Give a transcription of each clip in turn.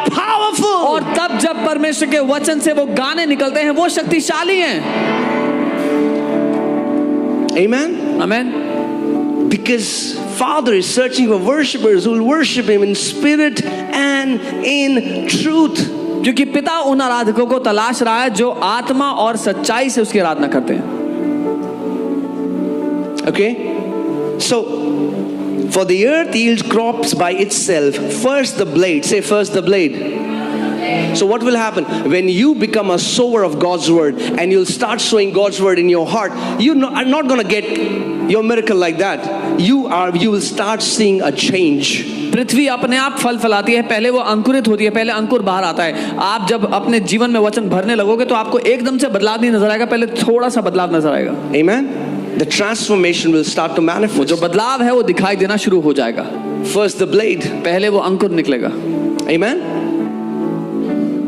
powerful. और तब जब परमेश्वर के वचन से वो गाने निकलते हैं वो शक्तिशाली हैं। Amen. Amen. Because Father is searching for worshipers who will worship Him in spirit and in truth. क्योंकि पिता उन आराधकों को तलाश रहा है जो आत्मा और सच्चाई से उसकी आराधना करते हैं। Okay? So, for the earth yields crops by itself. First the blade. Say first the blade. So what will happen? When you become a sower of God's word and you'll start sowing God's word in your heart, you are not going to get your miracle like that. You will start seeing a change. पृथ्वी अपने आप फल फलाती है, पहले वो अंकुरित होती है, पहले अंकुर बाहर आता है। आप जब अपने जीवन में वचन भरने लगोगे तो आपको एकदम से बदलाव नहीं नजर आएगा, पहले थोड़ा सा बदलाव नजर आएगा। Amen. The transformation will start to manifest. जो बदलाव है वो दिखाई देना शुरू हो जाएगा। First the blade. पहले वो अंकुर निकलेगा। Amen.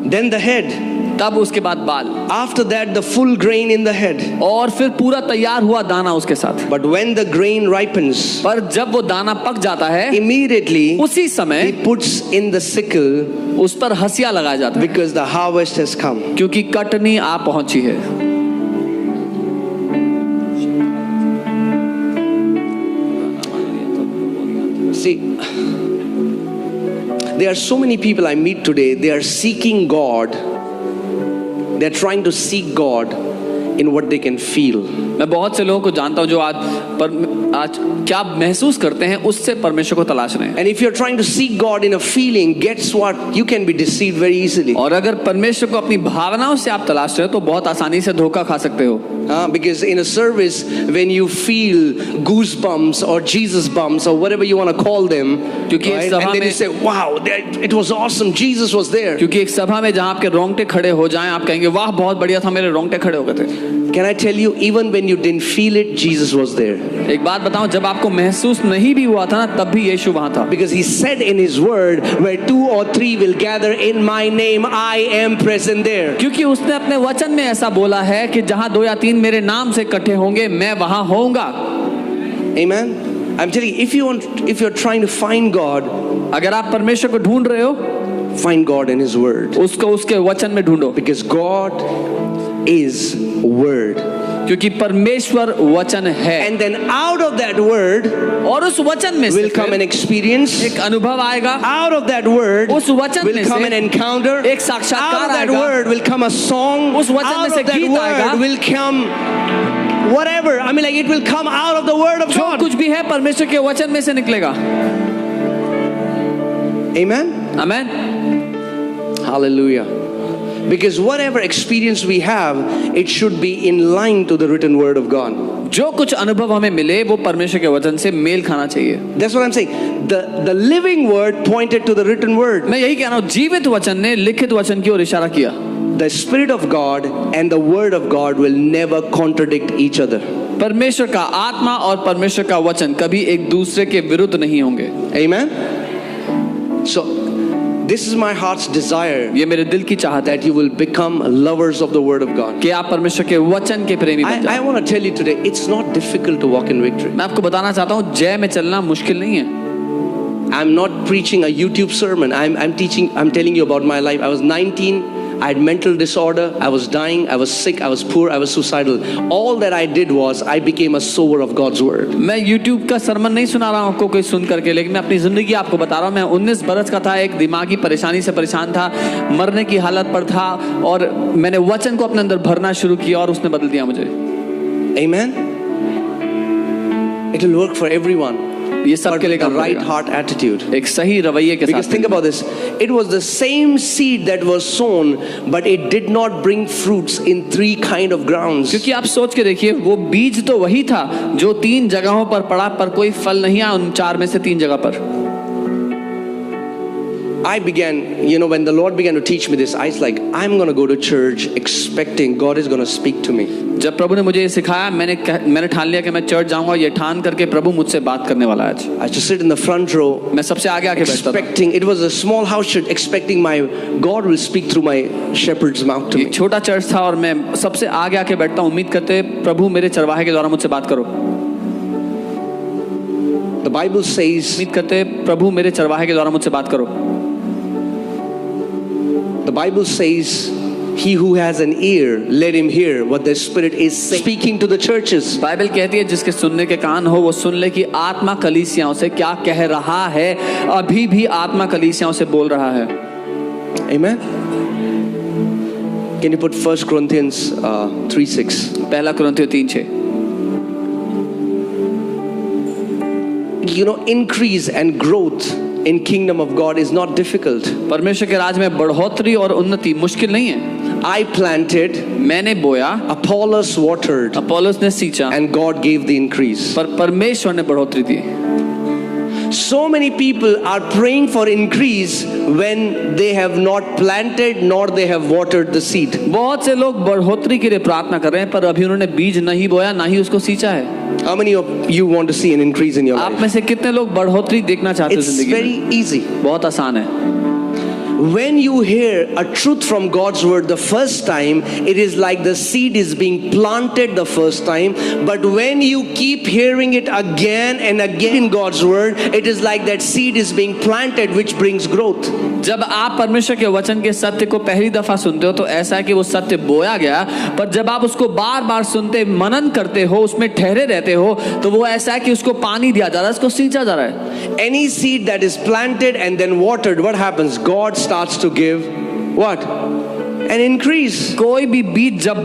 Then the head. तब उसके बाद बाल। After that the full grain in the head. और फिर पूरा तैयार हुआ दाना उसके साथ। But when the grain ripens, पर जब वो दाना पक जाता है, immediately उसी समय he puts in the sickle, उस पर हंसिया लगाया जाता है, because the harvest has come. क्योंकि कटनी आ पहुंची है। See, there are so many people I meet today, they are seeking God. They're trying to seek God in what they can feel. मैं बहुत से लोगों को जानता हूं जो आज क्या महसूस करते हैं उससे परमेश्वर को तलाश रहे हैं। And if you're trying to seek God in a feeling, guess what? You can be deceived very easily. और अगर परमेश्वर को अपनी भावनाओं से आप तलाश रहे हो तो बहुत आसानी से धोखा खा सकते हो। Because in a service, when you feel goosebumps or Jesus bumps or whatever you want to call them, right? And then you say, wow, it was awesome, Jesus was there. क्योंकि एक सभा में जहां आपके रोंगटे खड़े हो जाएं, आप कहेंगे वाह बहुत बढ़िया था, मेरे रोंगटे खड़े हो गए थे। Can I tell you, even when you didn't feel it, Jesus was there. एक बात बताऊं, जब आपको महसूस नहीं भी हुआ था ना, तब भी यीशु वहां था। Because he said in his word, where 2 or 3 will gather in my name, I am present there. क्योंकि उसने अपने वचन में ऐसा बोला है कि जहां 2 या 3 मेरे नाम से इकट्ठे होंगे, मैं वहां होऊंगा। Amen. I'm telling you, if you're trying to find God, अगर आप परमेश्वर को ढूंढ रहे हो, find God in his word. उसको उसके वचन में ढूंढो। Because God is word. क्योंकि परमेश्वर वचन है। And then out of that word, और उस वचन में will come an experience. एक अनुभव आएगा। Out of that word, उस वचन will come an encounter. एक साक्षात्कार out of that आएगा। word will come a song. उस वचन में out से of that गीत word आएगा। will come whatever. I mean, like it will come out of the word of जो God. कुछ भी है परमेश्वर के वचन में से निकलेगा। Amen. Amen. Hallelujah. Because whatever experience we have, it should be in line to the written word of God. जो कुछ अनुभव हमें मिले वो परमेश्वर के वचन से मेल खाना चाहिए। That's what I'm saying. The living word pointed to the written word. मैं यही कह रहा हूँ, जीवित वचन ने लिखित वचन की ओर इशारा किया। The Spirit of God and the Word of God will never contradict each other. परमेश्वर का आत्मा और परमेश्वर का वचन कभी एक दूसरे के विरुद्ध नहीं होंगे। Amen. So this is my heart's desire, ये मेरे दिल की चाहत है that you will become lovers of the Word of God. कि आप परमेश्वर के वचन के प्रेमी बन I जाओ। want to tell you today, it's not difficult to walk in victory. मैं आपको बताना चाहता हूँ, जय में चलना मुश्किल नहीं है। I'm not preaching a YouTube sermon. I'm telling you about my life. I was 19. I had mental disorder. I was dying. I was sick. I was poor. I was suicidal. All that I did was I became a sower of God's word. मैं YouTube का सरमन नहीं सुना रहा हूँ आपको कोई सुन करके, लेकिन मैं अपनी जिंदगी आपको बता रहा हूँ। मैं 19 बरस का था, एक दिमागी परेशानी से परेशान था, मरने की हालत पर था, और मैंने वचन को अपने अंदर भरना शुरू किया और उसने बदल दिया मुझे। Amen. It will work for everyone. ये सब के लिए the right heart attitude. एक सही रवैये के Because साथ। think about this. It was the same seed that was sown, but it did not bring fruits in 3 kind of grounds. क्योंकि आप सोच के देखिए, वो बीज तो वही था जो 3 जगहों पर पड़ा, पर कोई फल नहीं आया उन 4 में से 3 जगह पर। I began, when the Lord began to teach me this, I was like, I'm going to go to church expecting God is going to speak to me. जब प्रभु ने मुझे ये सिखाया, मैंने ठान लिया कि मैं चर्च जाऊंगा, ये ठान करके प्रभु मुझसे बात करने वाला है आज। I just sit in the front row. मैं सबसे आगे आके बैठता था। Expecting, it was a small house church, expecting my God will speak through my shepherd's mouth to me. एक छोटा चर्च था और मैं सबसे आगे आके बैठता, उम्मीद करते प्रभु मेरे चरवाहे के द्वारा मुझसे बात करो। The Bible says, उम्मीद करते प्रभु मेरे चरवाहे के द्वारा मुझसे बात करो। The Bible says, he who has an ear, let him hear what the Spirit is speaking to the churches. Bible कहती है जिसके सुनने के कान हो वो सुन ले कि आत्मा कलीसियाओं से क्या कह रहा है। अभी भी आत्मा कलीसियाओं से बोल रहा है। Amen. Can you put 1 Corinthians 3:6? पहला कुरिन्थियों 3:6। You know, increase and growth in kingdom of God is not difficult. परमेश्वर के राज में बढ़ोतरी और उन्नति मुश्किल नहीं है। I planted, मैंने बोया, Apollos watered, अपोलोस ने सींचा, and God gave the increase. पर परमेश्वर ने बढ़ोतरी दी। So many people are praying for increase when they have not planted nor they have watered the seed. बहुत से लोग बढ़ोतरी के लिए प्रार्थना कर रहे हैं पर अभी उन्होंने बीज नहीं बोया ना ही उसको सींचा है। How many of you want to see an increase in your आप life? में से कितने लोग बढ़ोतरी देखना चाहते हो It's जिंदगी very में? easy. बहुत आसान है। When you hear a truth from God's word the first time, it is like the seed is being planted the first time. But when you keep hearing it again and again in God's word, it is like that seed is being planted, which brings growth. जब आप परमेश्वर के वचन के सत्य को पहली दफा सुनते हो तो ऐसा है कि वो सत्य बोया गया, पर जब आप उसको बार बार सुनते मनन करते हो उसमें ठहरे रहते हो तो वो ऐसा है कि उसको पानी दिया जा रहा है, उसको सींचा जा रहा है। Any seed that is planted and then watered, what happens? God starts to give what? An increase. कोई भी बीज जब